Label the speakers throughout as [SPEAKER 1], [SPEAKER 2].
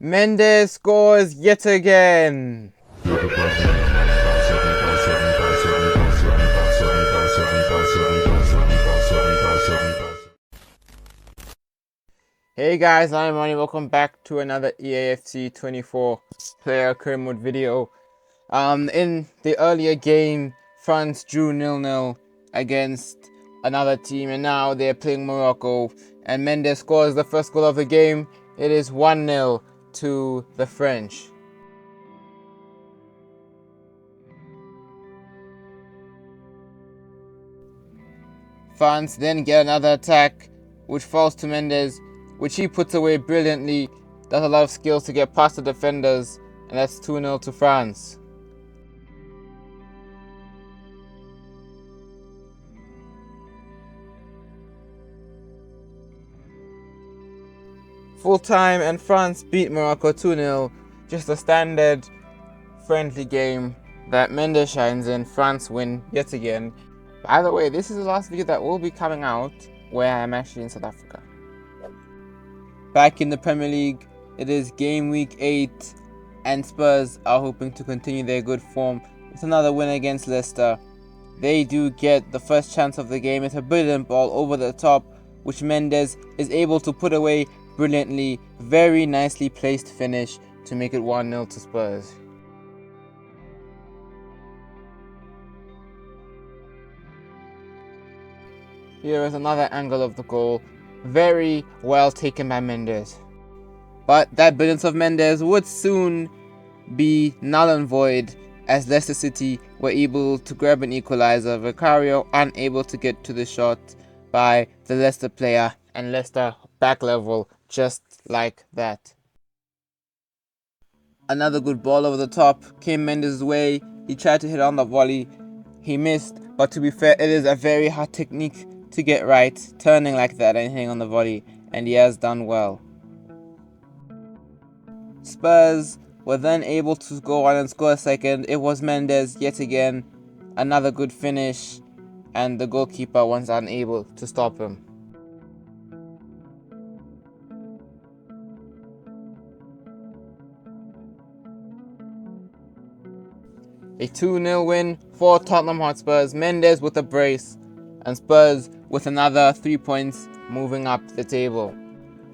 [SPEAKER 1] Mendes scores yet again. Hey guys, I'm Ronnie. Welcome back to another EAFC 24 player career mode video. In the earlier game, France drew 0-0 against another team, and now they're playing Morocco. And Mendes scores the first goal of the game. It is 1-0 to the French. France then get another attack, which falls to Mendes, which he puts away brilliantly. Does a lot of skills to get past the defenders, and that's 2-0 to France. Full time, and France beat Morocco 2-0. Just a standard friendly game that Mendes shines in. France win yet again. By the way, this is the last video that will be coming out where I'm actually in South Africa. Back in the Premier League, it is game week 8, and Spurs are hoping to continue their good form with another win against Leicester. They do get the first chance of the game. It's a brilliant ball over the top, which Mendes is able to put away brilliantly. Very nicely placed finish to make it 1-0 to Spurs. Here is another angle of the goal. Very well taken by Mendes. But that brilliance of Mendes would soon be null and void as Leicester City were able to grab an equalizer. Vicario unable to get to the shot by the Leicester player, and Leicester back level just like that. Another good ball over the top came Mendes' way. He tried to hit on the volley. He missed, but to be fair, it is a very hard technique to get right, turning like that and hitting on the volley, and he has done well. Spurs were then able to go on and score a second. It was Mendes yet again. Another good finish, and the goalkeeper was unable to stop him. A 2-0 win for Tottenham Hotspurs. Mendes with a brace, and Spurs with another 3 points, moving up the table.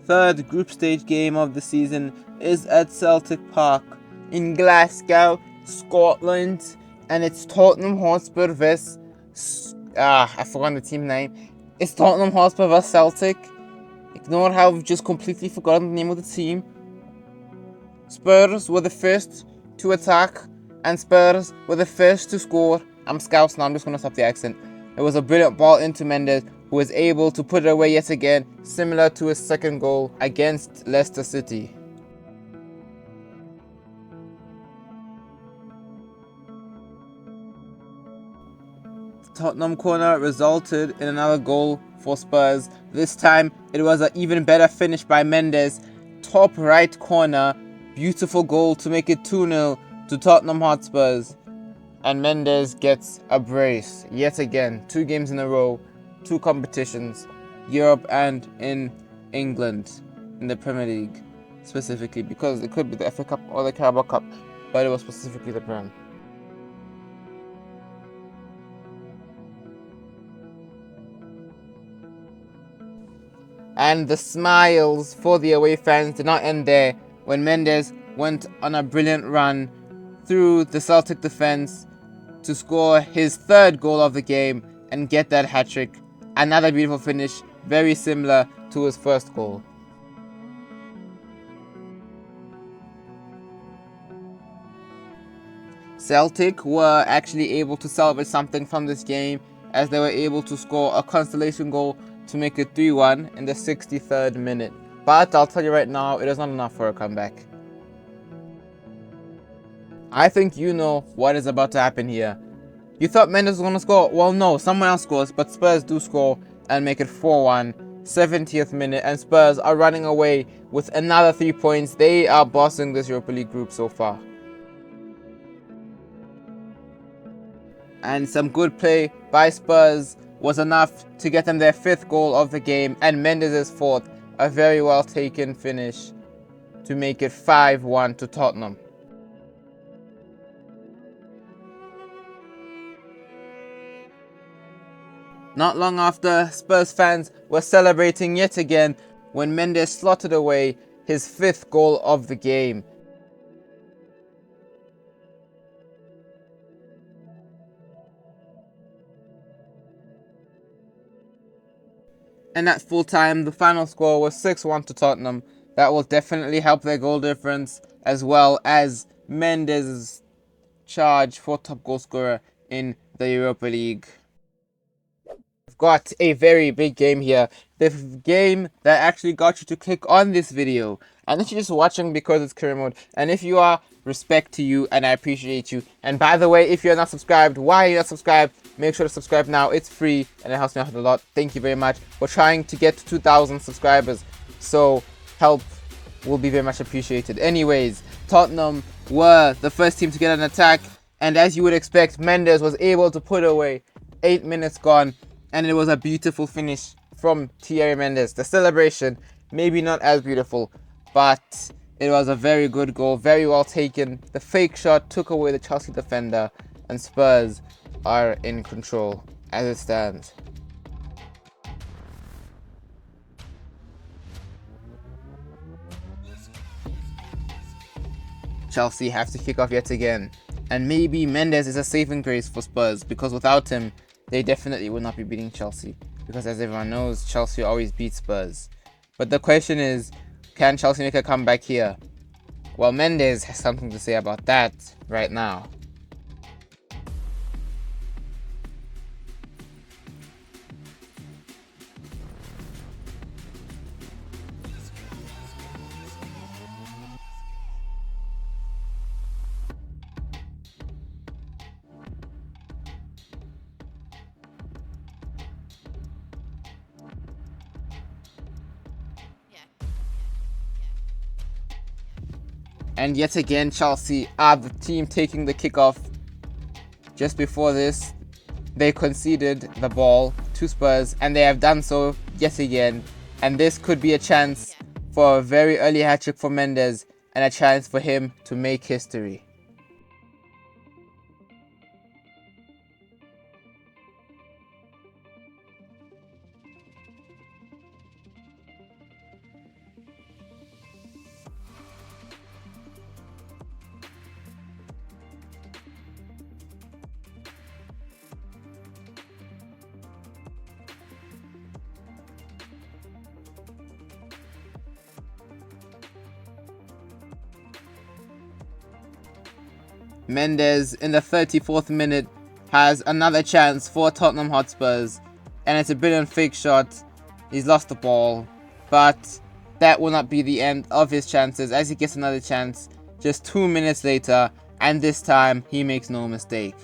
[SPEAKER 1] Third group stage game of the season is at Celtic Park in Glasgow, Scotland, and it's Tottenham Hotspur vs. I forgot the team name. It's Tottenham Hotspur vs Celtic. Ignore how I've just completely forgotten the name of the team. Spurs were the first to attack, and Spurs were the first to score. I'm Scouse now, I'm just going to stop the accent. It was a brilliant ball into Mendes, who was able to put it away yet again, similar to his second goal against Leicester City. The Tottenham corner resulted in another goal for Spurs. This time, it was an even better finish by Mendes. Top right corner, beautiful goal to make it 2-0 to Tottenham Hotspurs. And Mendes gets a brace yet again. 2 games in a row, 2 competitions, Europe and in England, in the Premier League specifically, because it could be the FA Cup or the Carabao Cup, but it was specifically the Prem. And the smiles for the away fans did not end there when Mendes went on a brilliant run through the Celtic defense to score his third goal of the game and get that hat-trick. Another beautiful finish, very similar to his first goal. Celtic were actually able to salvage something from this game, as they were able to score a consolation goal to make it 3-1 in the 63rd minute. But I'll tell you right now, it is not enough for a comeback. I think you know what is about to happen here. You thought Mendes was going to score? Well, no, someone else scores, but Spurs do score and make it 4-1, 70th minute, and Spurs are running away with another 3 points. They are bossing this Europa League group so far. And some good play by Spurs was enough to get them their 5th goal of the game, and Mendes' 4th. A very well taken finish to make it 5-1 to Tottenham. Not long after, Spurs fans were celebrating yet again when Mendes slotted away his 5th goal of the game. And at full time, the final score was 6-1 to Tottenham. That will definitely help their goal difference, as well as Mendes' charge for top goal scorer in the Europa League. We've got a very big game here. The game that actually got you to click on this video. And if you're just watching because it's career mode, and if you are, respect to you and I appreciate you. And by the way, if you're not subscribed, why are you not subscribed? Make sure to subscribe now. It's free and it helps me out a lot. Thank you very much. We're trying to get to 2,000 subscribers, so help will be very much appreciated. Anyways, Tottenham were the first team to get an attack, and as you would expect, Mendes was able to put away. 8 minutes gone, and it was a beautiful finish from Thierry Mendes. The celebration, maybe not as beautiful, but it was a very good goal, very well taken. The fake shot took away the Chelsea defender, and Spurs are in control as it stands. Chelsea have to kick off yet again, and maybe Mendes is a saving grace for Spurs, because without him, they definitely would not be beating Chelsea, because as everyone knows, Chelsea always beats Spurs. But the question is, can Chelsea make a comeback here? Well, Mendes has something to say about that right now. And yet again, Chelsea are the team taking the kickoff. Just before this, they conceded the ball to Spurs, and they have done so yet again. And this could be a chance for a very early hat-trick for Mendes, and a chance for him to make history. Mendes in the 34th minute has another chance for Tottenham Hotspurs, and it's a brilliant fake shot. He's lost the ball, but that will not be the end of his chances as he gets another chance just 2 minutes later, and this time he makes no mistake.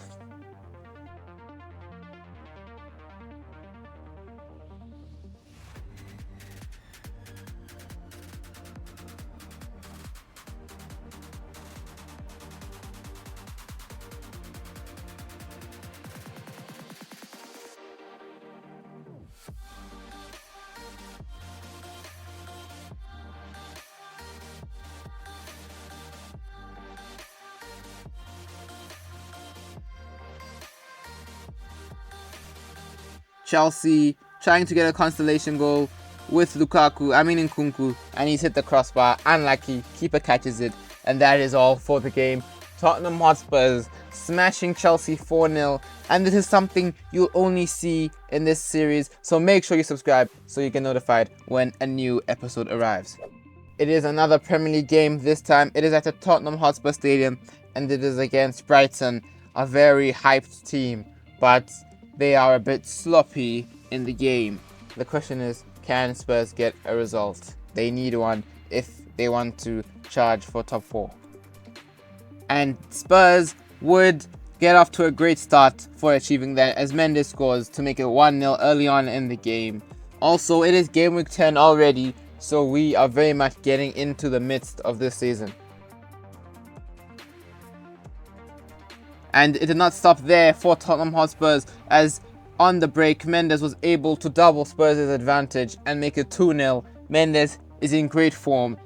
[SPEAKER 1] Chelsea trying to get a consolation goal with Nkunku, and he's hit the crossbar. Unlucky, keeper catches it, and that is all for the game. Tottenham Hotspurs smashing Chelsea 4-0, and this is something you'll only see in this series, so make sure you subscribe so you get notified when a new episode arrives. It is another Premier League game. This time it is at the Tottenham Hotspur Stadium, and it is against Brighton, a very hyped team, but they are a bit sloppy in the game. The question is, can Spurs get a result? They need one if they want to charge for top 4. And Spurs would get off to a great start for achieving that, as Mendes scores to make it 1-0 early on in the game. Also, it is game week 10 already, so we are very much getting into the midst of this season. And it did not stop there for Tottenham Hotspurs, as on the break, Mendes was able to double Spurs' advantage and make it 2-0. Mendes is in great form.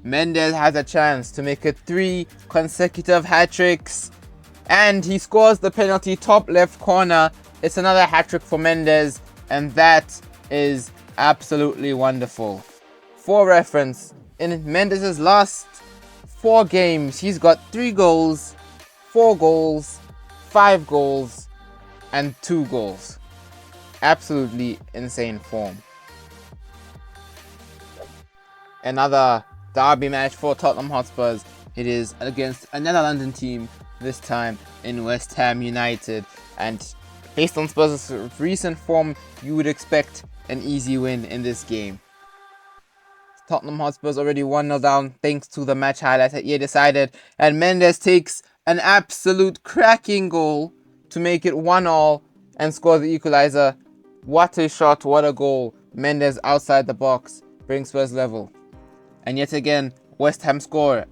[SPEAKER 1] Mendes has a chance to make it 3 consecutive hat-tricks. And he scores the penalty top left corner. It's another hat-trick for Mendes, and that is absolutely wonderful. For reference, in Mendes' last 4 games, he's got 3 goals, 4 goals, 5 goals, and 2 goals. Absolutely insane form. Another derby match for Tottenham Hotspurs. It is against another London team, this time in West Ham United. And based on Spurs' recent form, you would expect an easy win in this game. Tottenham Hotspurs already 1-0 down thanks to the match highlights that EA decided. And Mendes takes an absolute cracking goal to make it 1-1 and score the equalizer. What a shot, what a goal. Mendes outside the box brings Spurs level. And yet again, West Ham score.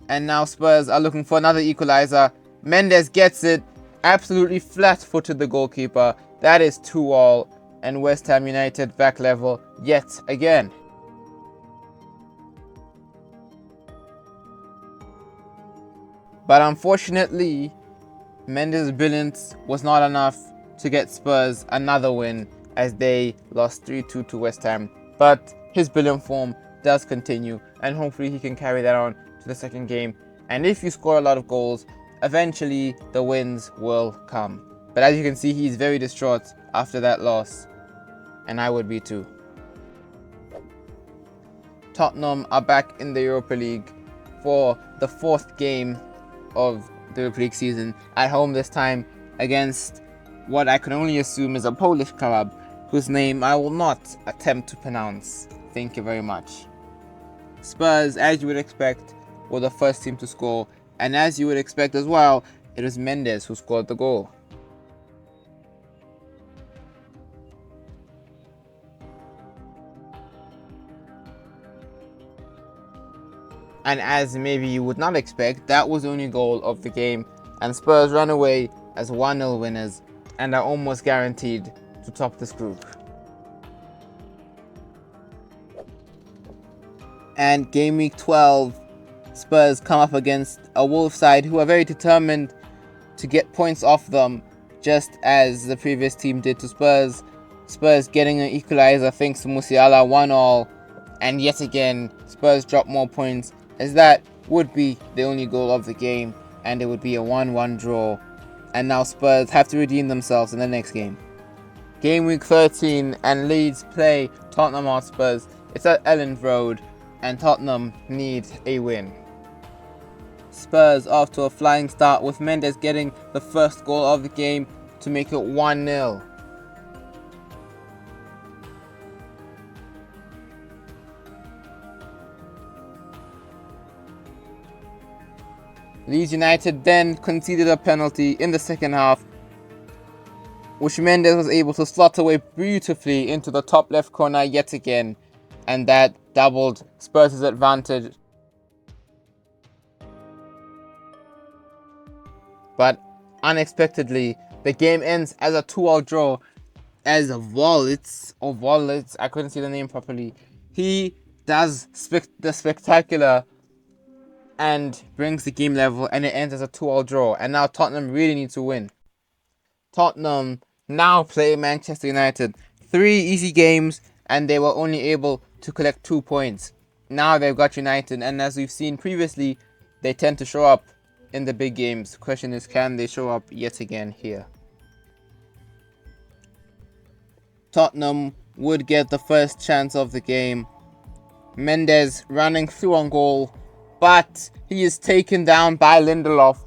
[SPEAKER 1] And now Spurs are looking for another equalizer. Mendes gets it. Absolutely flat-footed the goalkeeper. That is 2-2. And West Ham United back level yet again. But unfortunately, Mendes' brilliance was not enough to get Spurs another win as they lost 3-2 to West Ham. But his brilliant form does continue, and hopefully he can carry that on to the second game. And if you score a lot of goals, eventually the wins will come. But as you can see, he's very distraught after that loss, and I would be too. Tottenham are back in the Europa League for the 4th game of the Europa League season, at home this time against what I can only assume is a Polish club whose name I will not attempt to pronounce. Thank you very much. Spurs, as you would expect, were the first team to score, and as you would expect as well, it was Mendes who scored the goal. And as maybe you would not expect, that was the only goal of the game, and Spurs run away as 1-0 winners and are almost guaranteed to top this group. And game week 12, Spurs come up against a Wolves side who are very determined to get points off them, just as the previous team did to Spurs. Spurs getting an equalizer thanks to Musiala, 1-1, and yet again Spurs drop more points, as that would be the only goal of the game, and it would be a 1-1 draw. And now Spurs have to redeem themselves in the next game. Game week 13, and Leeds play Tottenham Hotspurs. It's at Elland Road, and Tottenham need a win. Spurs off to a flying start with Mendes getting the first goal of the game to make it 1-0. Leeds United then conceded a penalty in the second half, which Mendes was able to slot away beautifully into the top left corner yet again, and that doubled Spurs' advantage. But unexpectedly, the game ends as a 2-2 draw, as Volitz, I couldn't see the name properly, he does the spectacular and brings the game level, and it ends as a 2-2 draw. And now Tottenham really need to win. Tottenham now play Manchester United. 3 easy games, and they were only able to collect 2 points. Now they've got United, and as we've seen previously, they tend to show up in the big games. The question is, can they show up yet again here? Tottenham would get the first chance of the game. Mendes running through on goal, but he is taken down by Lindelof,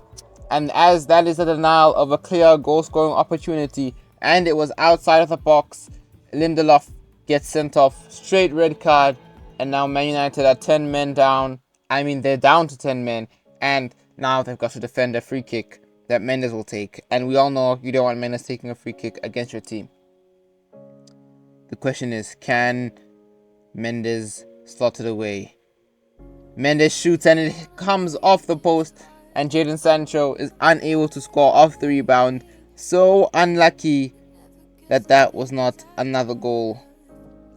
[SPEAKER 1] and as that is a denial of a clear goal scoring opportunity, and it was outside of the box, Lindelof gets sent off, straight red card, and now Man United are 10 men down. I mean, they're down to 10 men, and now they've got to defend a free kick that Mendes will take, and we all know you don't want Mendes taking a free kick against your team. The question is, can Mendes slot it away? Mendes shoots and it comes off the post, and Jadon Sancho is unable to score off the rebound. So unlucky that was not another goal.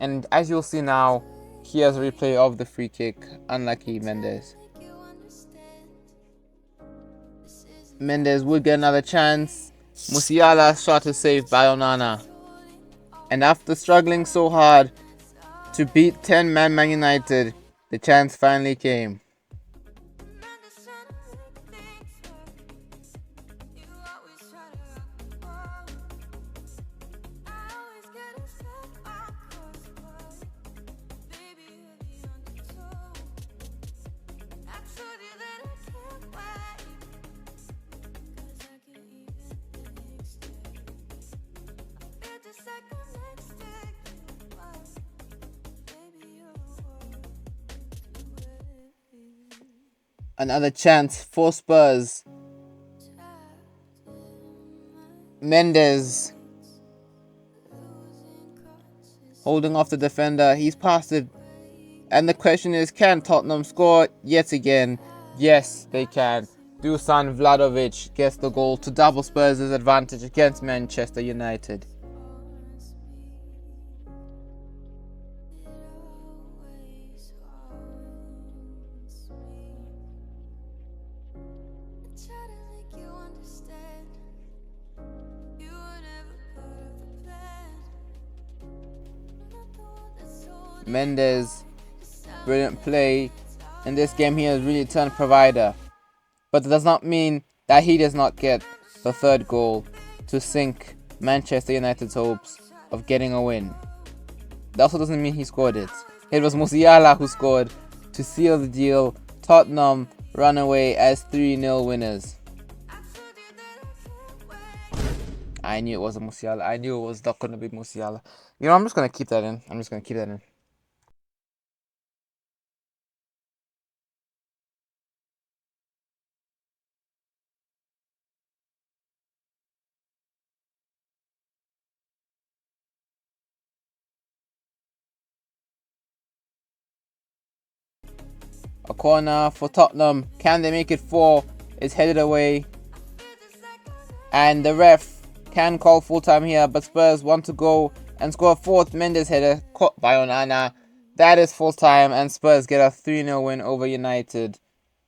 [SPEAKER 1] And as you'll see now, Here's a replay of the free kick. Unlucky Mendes. Mendes would get another chance. Musiala shot is saved by Onana. And after struggling so hard to beat 10-man Man United, the chance finally came. Another chance for Spurs. Mendes holding off the defender. He's passed it. And the question is, can Tottenham score yet again? Yes, they can. Dusan Vlahovic gets the goal to double Spurs' advantage against Manchester United. Mendes, brilliant play. In this game he has really turned provider. But that does not mean that he does not get the third goal to sink Manchester United's hopes of getting a win. That also doesn't mean he scored it. It was Musiala who scored to seal the deal. Tottenham run away as 3-0 winners. I knew it wasn't Musiala. I knew it was not going to be Musiala. You know, I'm just going to keep that in. A corner for Tottenham. Can they make it 4? It's headed away. And the ref can call full time here, but Spurs want to go and score a 4th. Mendes header caught by Onana. That is full time, and Spurs get a 3-0 win over United.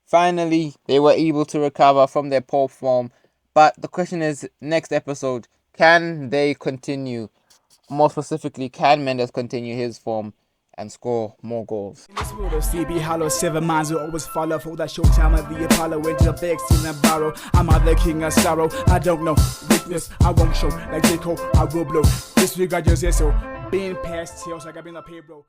[SPEAKER 1] Finally, they were able to recover from their poor form. But the question is, next episode, can they continue? More specifically, can Mendes continue his form and score more goals?
[SPEAKER 2] In this world of CB Hollow, 7 minds will always follow. For that showtime of the Apollo, into the big scene and borrow. I'm the king of sorrow. I don't know weakness, I won't show. Like Jacob, I will blow. Disregard your so being past tails like I've been up here, bro.